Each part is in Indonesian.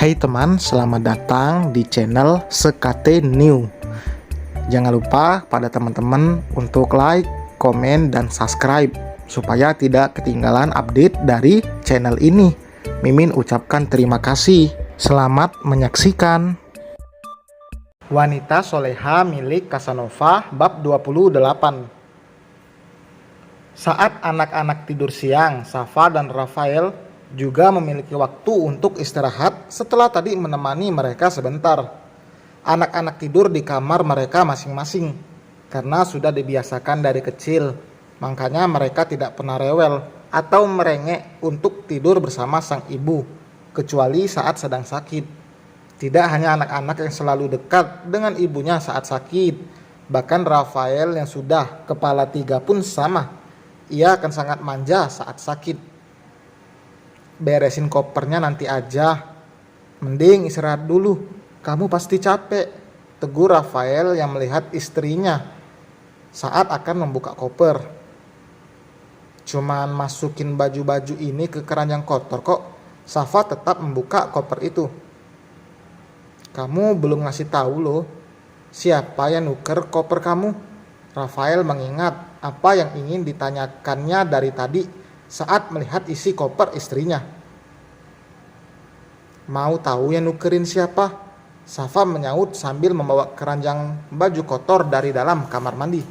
Hai teman, selamat datang di channel Sekate New. Jangan lupa pada teman-teman untuk like, komen, dan subscribe supaya tidak ketinggalan update dari channel ini. Mimin ucapkan terima kasih. Selamat menyaksikan. Wanita soleha milik Casanova bab 28. Saat anak-anak tidur siang, Safa dan Rafael juga memiliki waktu untuk istirahat setelah tadi menemani mereka sebentar. Anak-anak tidur di kamar mereka masing-masing karena sudah dibiasakan dari kecil. Makanya mereka tidak pernah rewel atau merengek untuk tidur bersama sang ibu, kecuali saat sedang sakit. Tidak hanya anak-anak yang selalu dekat dengan ibunya saat sakit, bahkan Rafael yang sudah kepala 3 pun sama. Ia akan sangat manja saat sakit. Beresin kopernya nanti aja. Mending istirahat dulu. Kamu pasti capek, tegur Rafael yang melihat istrinya saat akan membuka koper. Cuman masukin baju-baju ini ke keranjang kotor kok. Safa tetap membuka koper itu. Kamu belum ngasih tahu loh, siapa yang nuker koper kamu? Rafael mengingat apa yang ingin ditanyakannya dari tadi saat melihat isi koper istrinya. Mau tahu yang nukerin siapa? Safa menyaut sambil membawa keranjang baju kotor dari dalam kamar mandi.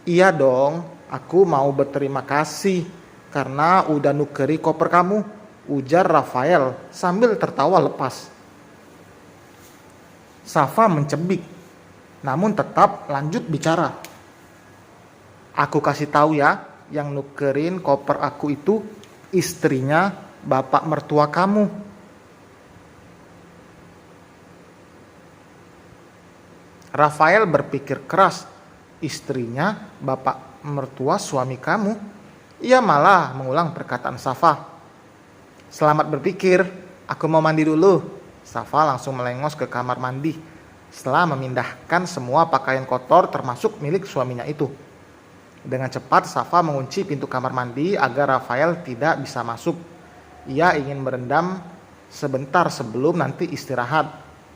Iya dong, aku mau berterima kasih karena udah nukeri koper kamu, ujar Rafael sambil tertawa lepas. Safa mencebik, namun tetap lanjut bicara. Aku kasih tahu ya, yang nukerin koper aku itu istrinya bapak mertua kamu. Rafael berpikir keras, istrinya bapak mertua suami kamu. Ia malah mengulang perkataan Safa. Selamat berpikir, aku mau mandi dulu. Safa langsung melengos ke kamar mandi setelah memindahkan semua pakaian kotor termasuk milik suaminya itu. Dengan cepat Safa mengunci pintu kamar mandi agar Rafael tidak bisa masuk. Ia ingin berendam sebentar sebelum nanti istirahat.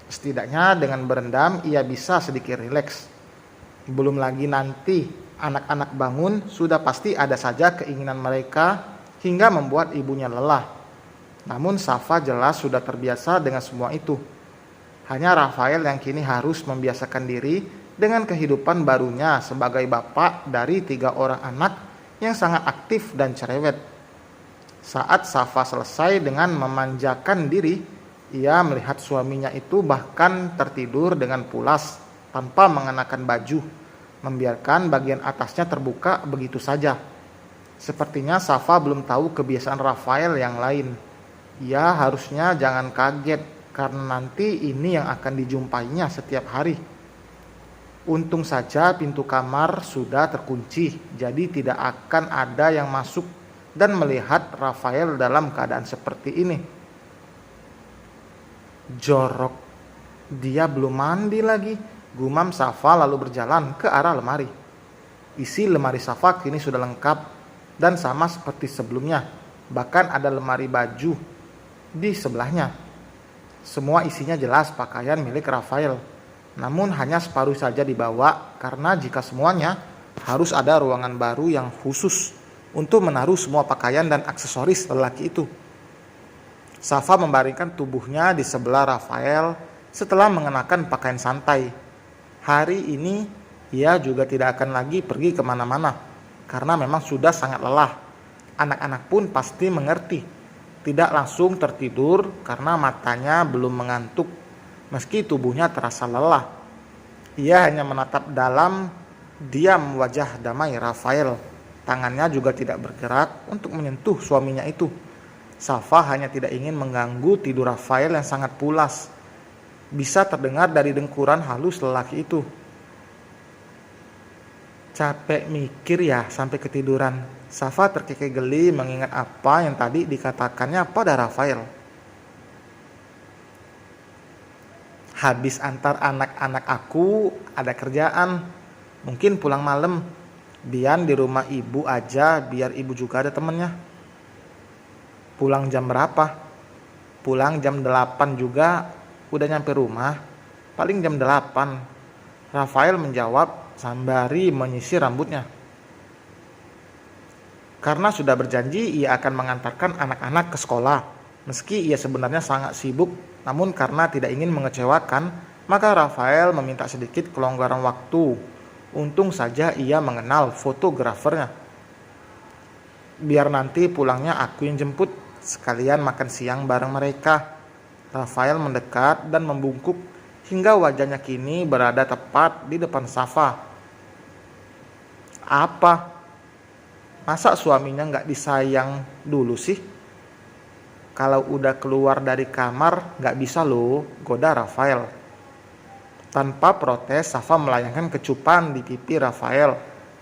Setidaknya dengan berendam ia bisa sedikit rileks. Belum lagi nanti anak-anak bangun sudah pasti ada saja keinginan mereka hingga membuat ibunya lelah. Namun Safa jelas sudah terbiasa dengan semua itu. Hanya Rafael yang kini harus membiasakan diri dengan kehidupan barunya sebagai bapak dari 3 orang anak yang sangat aktif dan cerewet. Saat Safa selesai dengan memanjakan diri, ia melihat suaminya itu bahkan tertidur dengan pulas tanpa mengenakan baju, membiarkan bagian atasnya terbuka begitu saja. Sepertinya Safa belum tahu kebiasaan Rafael yang lain. Ia harusnya jangan kaget karena nanti ini yang akan dijumpainya setiap hari. Untung saja pintu kamar sudah terkunci, jadi tidak akan ada yang masuk dan melihat Rafael dalam keadaan seperti ini. Jorok, dia belum mandi lagi, gumam Safa lalu berjalan ke arah lemari. Isi lemari Safa kini sudah lengkap dan sama seperti sebelumnya, bahkan ada lemari baju di sebelahnya. Semua isinya jelas pakaian milik Rafael. Namun hanya separuh saja dibawa karena jika semuanya harus ada ruangan baru yang khusus untuk menaruh semua pakaian dan aksesoris lelaki itu. Safa membaringkan tubuhnya di sebelah Rafael setelah mengenakan pakaian santai. Hari ini ia juga tidak akan lagi pergi kemana-mana karena memang sudah sangat lelah. Anak-anak pun pasti mengerti. Tidak langsung tertidur karena matanya belum mengantuk. Meski tubuhnya terasa lelah, ia hanya menatap dalam diam wajah damai Rafael. Tangannya juga tidak bergerak untuk menyentuh suaminya itu. Safa hanya tidak ingin mengganggu tidur Rafael yang sangat pulas. Bisa terdengar dari dengkuran halus lelaki itu. Capek mikir ya sampai ketiduran. Safa terkekeh geli mengingat apa yang tadi dikatakannya pada Rafael. Habis antar anak-anak aku ada kerjaan, mungkin pulang malam. Bian di rumah ibu aja biar ibu juga ada temennya. Pulang jam berapa? Pulang jam 8 juga udah nyampe rumah, paling jam 8. Rafael menjawab sembari menyisir rambutnya. Karena sudah berjanji ia akan mengantarkan anak-anak ke sekolah. Meski ia sebenarnya sangat sibuk, namun karena tidak ingin mengecewakan, maka Rafael meminta sedikit kelonggaran waktu. Untung saja ia mengenal fotografernya. Biar nanti pulangnya aku yang jemput, sekalian makan siang bareng mereka. Rafael mendekat dan membungkuk hingga wajahnya kini berada tepat di depan Safa. Apa? Masa suaminya nggak disayang dulu sih? Kalau udah keluar dari kamar nggak bisa loh, goda Rafael. Tanpa protes, Safa melayangkan kecupan di pipi Rafael.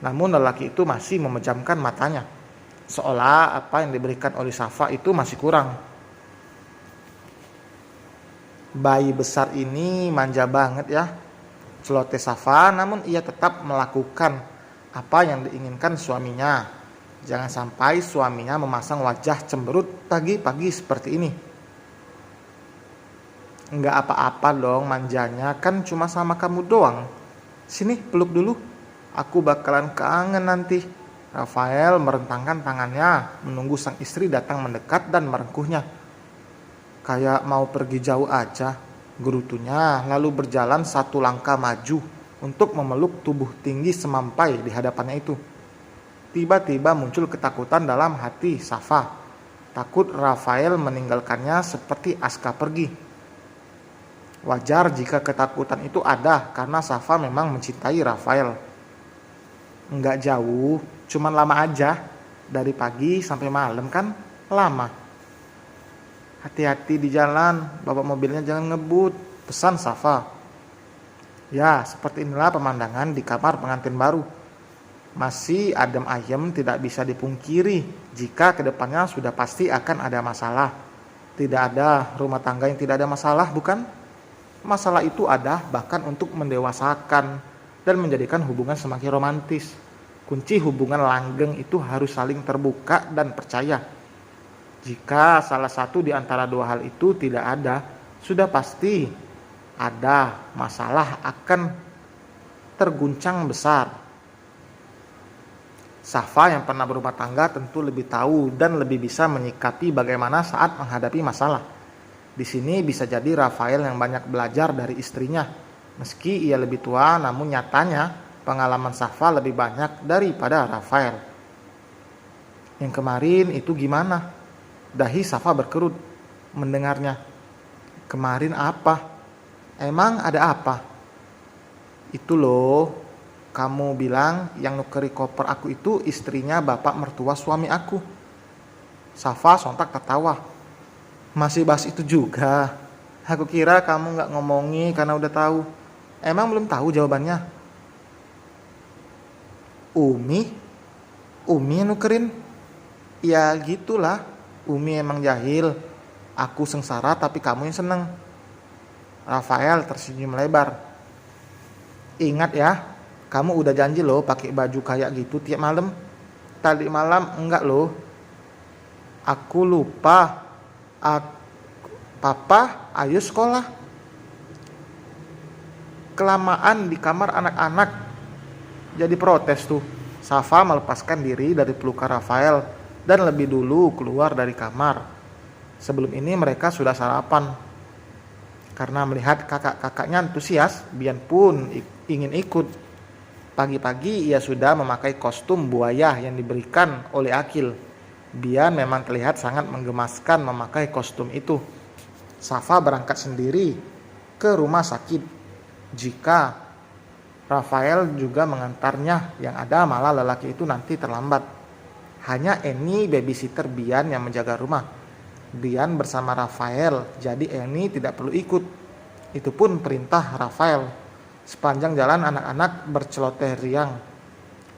Namun lelaki itu masih memejamkan matanya. Seolah apa yang diberikan oleh Safa itu masih kurang. Bayi besar ini manja banget ya, celoteh Safa, namun ia tetap melakukan apa yang diinginkan suaminya. Jangan sampai suaminya memasang wajah cemberut pagi-pagi seperti ini. Enggak apa-apa dong manjanya, kan cuma sama kamu doang. Sini peluk dulu, aku bakalan kangen nanti. Rafael merentangkan tangannya menunggu sang istri datang mendekat dan merengkuhnya. Kayak mau pergi jauh aja, gerutunya lalu berjalan satu langkah maju untuk memeluk tubuh tinggi semampai di hadapannya itu. Tiba-tiba muncul ketakutan dalam hati Safa. Takut Rafael meninggalkannya seperti Aska pergi. Wajar jika ketakutan itu ada karena Safa memang mencintai Rafael. Enggak jauh, cuman lama aja. Dari pagi sampai malam kan lama. Hati-hati di jalan, bawa mobilnya jangan ngebut, pesan Safa. Ya, seperti inilah pemandangan di kamar pengantin baru. Masih adem ayem, tidak bisa dipungkiri jika kedepannya sudah pasti akan ada masalah. Tidak ada rumah tangga yang tidak ada masalah, bukan? Masalah itu ada bahkan untuk mendewasakan dan menjadikan hubungan semakin romantis. Kunci hubungan langgeng itu harus saling terbuka dan percaya. Jika salah satu di antara dua hal itu tidak ada, sudah pasti ada masalah akan terguncang besar. Safa yang pernah berumah tangga tentu lebih tahu dan lebih bisa menyikapi bagaimana saat menghadapi masalah. Di sini bisa jadi Rafael yang banyak belajar dari istrinya. Meski ia lebih tua, namun nyatanya pengalaman Safa lebih banyak daripada Rafael. Yang kemarin itu gimana? Dahi Safa berkerut mendengarnya. Kemarin apa? Emang ada apa? Itu loh. Kamu bilang yang nukeri koper aku itu istrinya bapak mertua suami aku. Safa sontak tertawa. Masih bahas itu juga. Aku kira kamu gak ngomongi karena udah tahu. Emang belum tahu jawabannya? Umi yang nukerin? Ya gitulah. Umi emang jahil. Aku sengsara tapi kamu yang seneng. Rafael tersenyum lebar. Ingat ya, kamu udah janji loh pakai baju kayak gitu tiap malam. Tadi malam enggak loh. Aku lupa. Papa, ayo sekolah. Kelamaan di kamar anak-anak. Jadi protes tuh. Safa melepaskan diri dari pelukan Rafael dan lebih dulu keluar dari kamar. Sebelum ini mereka sudah sarapan. Karena melihat kakak-kakaknya antusias, Bian pun ingin ikut. Pagi-pagi ia sudah memakai kostum buaya yang diberikan oleh Akil. Bian memang terlihat sangat menggemaskan memakai kostum itu. Safa berangkat sendiri ke rumah sakit. Jika Rafael juga mengantarnya, yang ada malah lelaki itu nanti terlambat. Hanya Eni babysitter Bian yang menjaga rumah. Bian bersama Rafael, jadi Eni tidak perlu ikut. Itu pun perintah Rafael. Sepanjang jalan anak-anak berceloteh riang.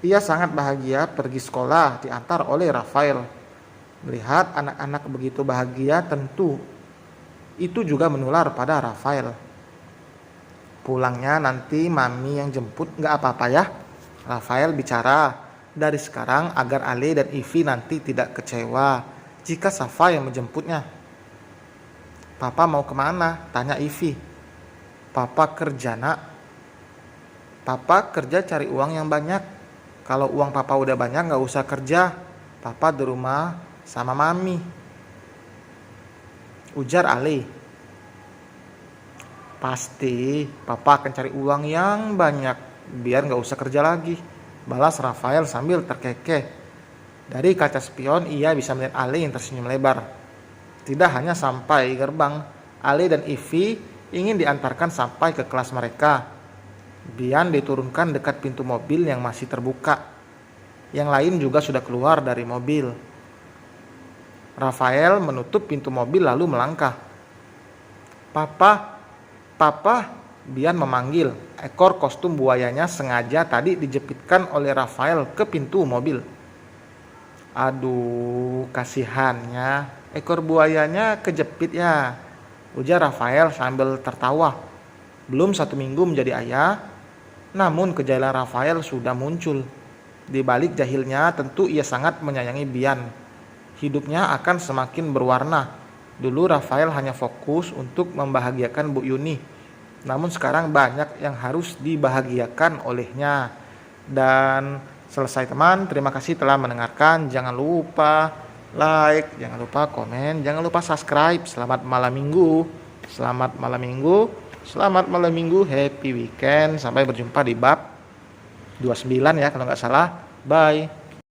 Ia sangat bahagia pergi sekolah diantar oleh Rafael. Melihat anak-anak begitu bahagia tentu itu juga menular pada Rafael. Pulangnya nanti mami yang jemput gak apa-apa ya? Rafael bicara dari sekarang agar Ale dan Ivi nanti tidak kecewa jika Safa yang menjemputnya. Papa mau kemana? Tanya Ivy. Papa kerja, nak. Papa kerja cari uang yang banyak. Kalau uang papa udah banyak gak usah kerja. Papa di rumah sama mami, ujar Ale. Pasti papa akan cari uang yang banyak biar gak usah kerja lagi, balas Rafael sambil terkekeh. Dari kaca spion ia bisa melihat Ale yang tersenyum lebar. Tidak hanya sampai gerbang, Ale dan Ivy ingin diantarkan sampai ke kelas mereka. Bian diturunkan dekat pintu mobil yang masih terbuka. Yang lain juga sudah keluar dari mobil. Rafael menutup pintu mobil lalu melangkah. Papa, papa, Bian memanggil. Ekor kostum buayanya sengaja tadi dijepitkan oleh Rafael ke pintu mobil. Aduh, kasihannya, ekor buayanya kejepit ya, ujar Rafael sambil tertawa. Belum 1 minggu menjadi ayah, namun kejailan Rafael sudah muncul. Di balik jahilnya tentu ia sangat menyayangi Bian. Hidupnya akan semakin berwarna. Dulu Rafael hanya fokus untuk membahagiakan Bu Yuni. Namun sekarang banyak yang harus dibahagiakan olehnya. Dan selesai teman, terima kasih telah mendengarkan. Jangan lupa like, jangan lupa komen, jangan lupa subscribe. Selamat malam minggu. Selamat malam minggu. Selamat malam minggu. Happy weekend. Sampai berjumpa di bab 29 ya kalau nggak salah. Bye.